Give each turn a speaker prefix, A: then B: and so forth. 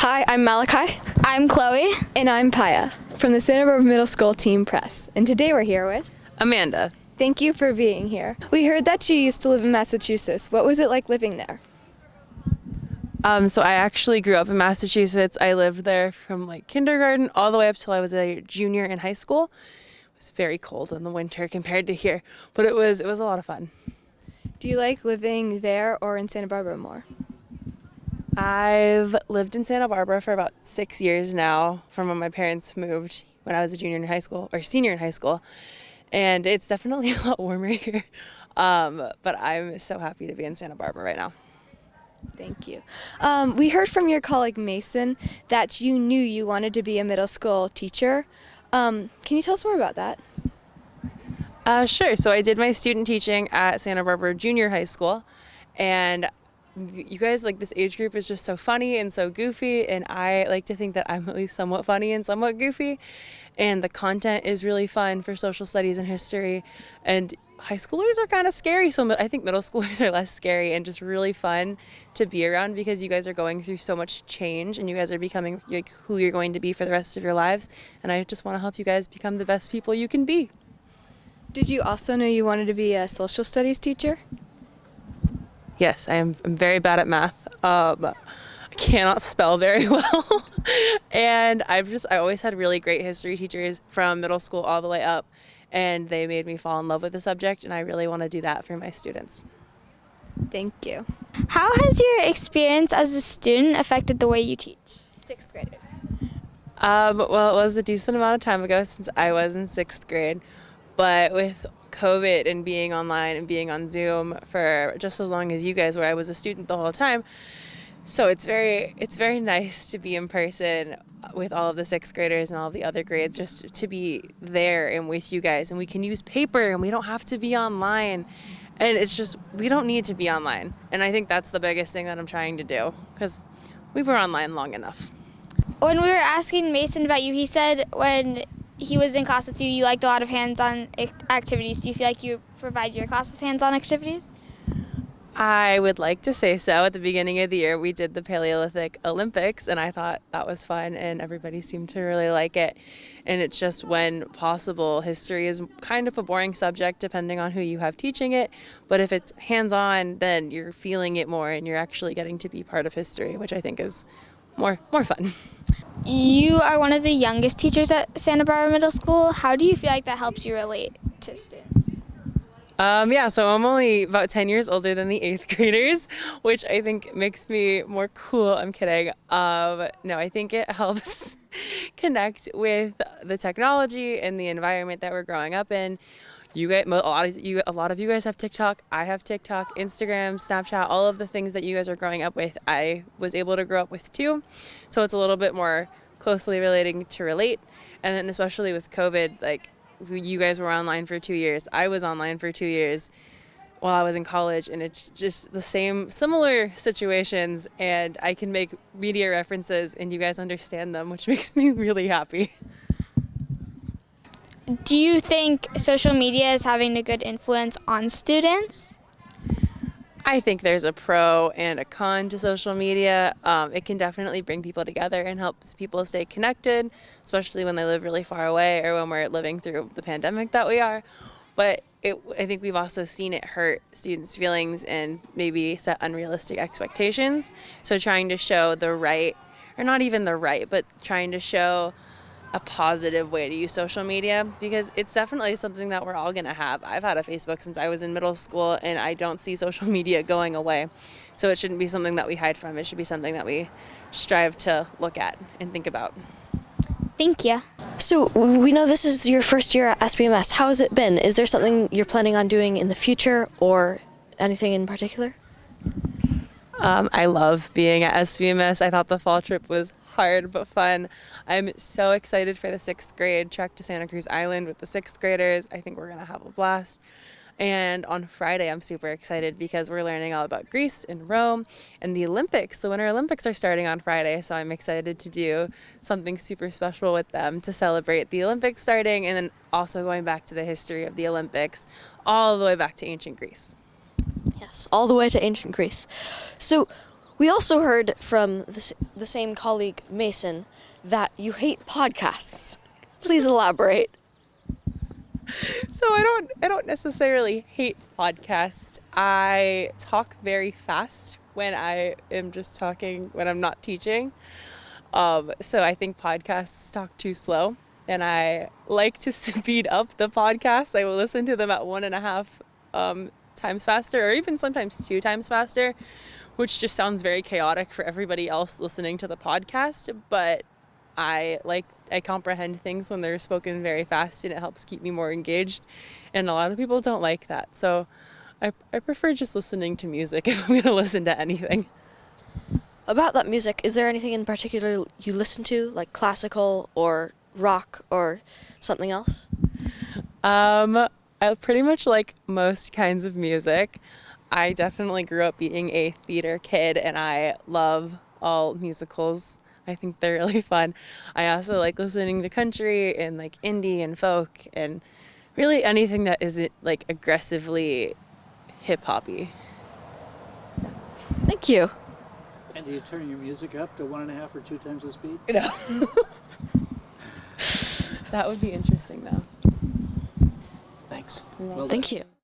A: Hi, I'm Malachi.
B: I'm Chloe.
A: And I'm Paia from the Santa Barbara Middle School Team Press. And today we're here with
C: Amanda.
A: Thank you for being here. We heard that you used to live in Massachusetts. What was it like living there?
C: So I actually grew up in Massachusetts. I lived there from kindergarten all the way up till I was a junior in high school. It was very cold in the winter compared to here, but it was a lot of fun.
A: Do you like living there or in Santa Barbara more?
C: I've lived in Santa Barbara for about 6 years now, from when my parents moved when I was a junior in high school or senior in high school, and it's definitely a lot warmer here. But I'm so happy to be in Santa Barbara right now.
A: Thank you. We heard from your colleague Mason that you knew you wanted to be a middle school teacher. Can you tell us more about that?
C: Sure. So I did my student teaching at Santa Barbara Junior High School, and you guys, this age group is just so funny and so goofy, and I like to think that I'm at least somewhat funny and somewhat goofy, and the content is really fun for social studies and history, and high schoolers are kind of scary, so I think middle schoolers are less scary and just really fun to be around because you guys are going through so much change and you guys are becoming who you're going to be for the rest of your lives, and I just want to help you guys become the best people you can be.
A: Did you also know you wanted to be a social studies teacher?
C: Yes, I'm very bad at math. I cannot spell very well. And I always had really great history teachers from middle school all the way up, and they made me fall in love with the subject, and I really want to do that for my students.
A: Thank you.
B: How has your experience as a student affected the way you teach sixth graders?
C: Well, it was a decent amount of time ago since I was in sixth grade, but with COVID and being online and being on Zoom for just as long as you guys were, I was a student the whole time. So it's very nice to be in person with all of the sixth graders and all of the other grades, just to be there and with you guys. And we can use paper and we don't have to be online. And it's just, we don't need to be online. And I think that's the biggest thing that I'm trying to do, because we were online long enough.
B: When we were asking Mason about you, he said when he was in class with you, you liked a lot of hands-on activities. Do you feel like you provide your class with hands-on activities?
C: I would like to say so. At the beginning of the year, we did the Paleolithic Olympics, and I thought that was fun, and everybody seemed to really like it. And it's just, when possible, history is kind of a boring subject depending on who you have teaching it. But if it's hands-on, then you're feeling it more, and you're actually getting to be part of history, which I think is more fun.
B: You are one of the youngest teachers at Santa Barbara Middle School. How do you feel like that helps you relate to students?
C: So I'm only about 10 years older than the 8th graders, which I think makes me more cool. I'm kidding. No, I think it helps connect with the technology and the environment that we're growing up in. You guys, a lot of you guys have TikTok. I have TikTok, Instagram, Snapchat, all of the things that you guys are growing up with, I was able to grow up with too. So it's a little bit more closely relating to relate. And then especially with COVID, you guys were online for 2 years. I was online for 2 years while I was in college, and it's just the similar situations, and I can make media references and you guys understand them, which makes me really happy.
B: Do you think social media is having a good influence on students?
C: I think there's a pro and a con to social media. It can definitely bring people together and helps people stay connected, especially when they live really far away or when we're living through the pandemic that we are. But I think we've also seen it hurt students' feelings and maybe set unrealistic expectations. So trying to show the right, or not even the right, but trying to show a positive way to use social media, because it's definitely something that we're all going to have. I've had a Facebook since I was in middle school, and I don't see social media going away. So it shouldn't be something that we hide from. It should be something that we strive to look at and think about.
B: Thank you.
D: So we know this is your first year at SBMS. How has it been? Is there something you're planning on doing in the future or anything in particular?
C: I love being at SBMS. I thought the fall trip was hard but fun. I'm so excited for the 6th grade trek to Santa Cruz Island with the 6th graders. I think we're going to have a blast. And on Friday, I'm super excited because we're learning all about Greece and Rome and the Olympics. The Winter Olympics are starting on Friday, so I'm excited to do something super special with them to celebrate the Olympics starting, and then also going back to the history of the Olympics all the way back to ancient Greece.
D: Yes, all the way to ancient Greece. So We also heard from the same colleague, Mason, that you hate podcasts. Please elaborate.
C: So I don't necessarily hate podcasts. I talk very fast when I am just talking when I'm not teaching. So I think podcasts talk too slow, and I like to speed up the podcasts. I will listen to them at 1.5 times faster, or even sometimes 2 times faster, which just sounds very chaotic for everybody else listening to the podcast. But I comprehend things when they're spoken very fast, and it helps keep me more engaged. And a lot of people don't like that. So I prefer just listening to music if I'm going to listen to anything.
D: About that music, is there anything in particular you listen to, like classical or rock or something else?
C: I pretty much like most kinds of music. I definitely grew up being a theater kid, and I love all musicals. I think they're really fun. I also like listening to country and like indie and folk and really anything that isn't like aggressively hip-hoppy.
D: Thank you.
E: And do you turn your music up to 1.5 or 2 times the speed?
C: No. That would be interesting though.
E: Thanks.
C: Well
E: Well
D: Thank
E: done.
D: you.